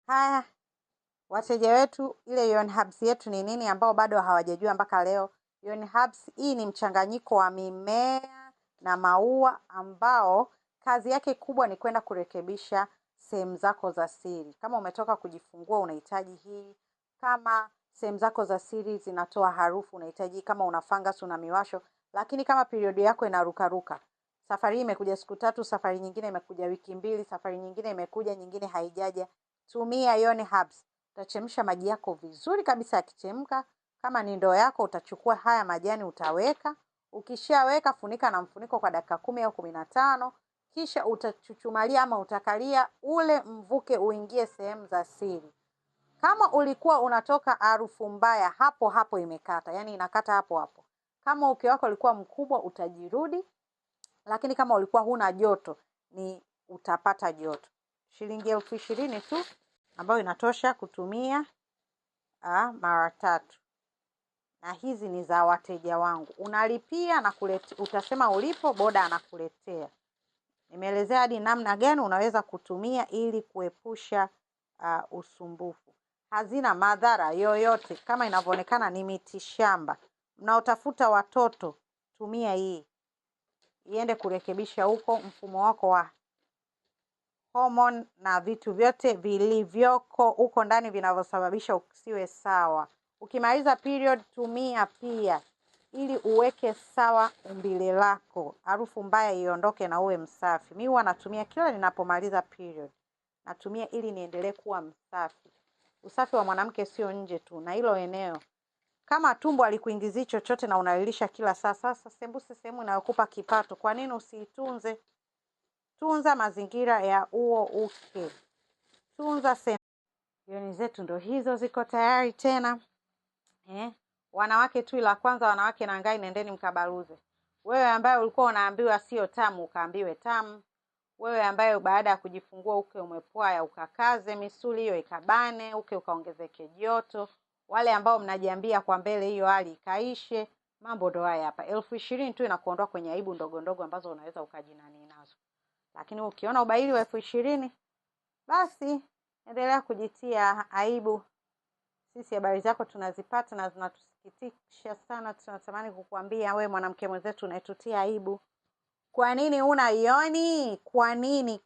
Haya, wateja wetu, ile Ion Herbs yetu ni nini ambao bado hawajajua mpaka leo? Ion Herbs hii ni mchanganyiko wa mimea na maua ambao kazi yake kubwa ni kwenda kurekebisha sehemu zako za siri. Kama umetoka kujifungua unahitaji hii. Kama sehemu zako za siri zinatoa harufu unahitaji. Kama una fungus, una miwasho, lakini kama period yako inarukaruka. Safari hii imekuja siku 3, safari nyingine imekuja wiki 2, safari nyingine imekuja, nyingine haijaja. Tumia Ion Herbs. Utachemsha maji yako vizuri kabisa. Yakichemka, kama ni ndoo yako, utachukua haya majani utaweka. Ukishaweka, funika na mfuniko kwa dakika 10 au 15. Kisha utachuchumalia ama utakalia ule mvuke uingie sehemu za siri. Kama ulikuwa unatoka harufu mbaya, hapo hapo imekata. Yani inakata hapo hapo. Kama uke wako ulikuwa mkubwa utajirudi. Lakini kama ulikuwa huna joto, ni utapata joto. Shilingi 20,000 tu ambayo inatosha kutumia mara 3. Na hizi ni za wateja wangu. Unalipia na utasema ulipo, boda anakuletea. Nimeelezea hadi namna gani unaweza kutumia ili kuepusha usumbufu. Hazina madhara yoyote, kama inavyoonekana ni miti shamba. Mnaotafuta watoto, tumia hii. Iende kurekebisha huko mfumo wako wa hormone na vitu vyote vilivyoko huko ndani vinavyosababisha usiwe sawa. Ukimaliza period, tumia pia ili uweke sawa umbile lako. Harufu mbaya iondoke na uwe msafi. Mimi huwa natumia kila ninapomaliza period. Natumia ili niendelee kuwa msafi. Usafi wa mwanamke sio nje tu, na hilo eneo. Kama tumbo alikuingizi chochote na unalilisha kila saa, sasa sembuse sehemu inayokupa kipato. Kwa nini usiitunze? Tunza mazingira ya uke. Tunza sehemu. Ioni zetu ndo hizo ziko tayari tena. Wanawake tu la kwanza, wanawake na ngai, nendeni mkabaruze. Wewe ambaye ulikuwa unaambiwa sio tamu ukaambiwe tamu. Wewe ambaye baada ya kujifungua uke umepwaya ukakaze misuli hiyo ikabane, uke ukaongezeke joto. Wale ambao mnajiambia kwa mbele hiyo hali ikaishe, mambo ndo haya hapa. 20,000 tu inakuondoa kwenye aibu ndogo ndogo ambazo unaweza ukajinani nazo. Lakini ukiona ubaili wa 20,000, basi endelea kujitia aibu. Sisi habari zako tunazipata na zinatusikitisha sana. Tunatamani kukuambia wewe mwanamke mwenzetu unayetutia aibu. Kwa nini una Ioni? Kwa nini?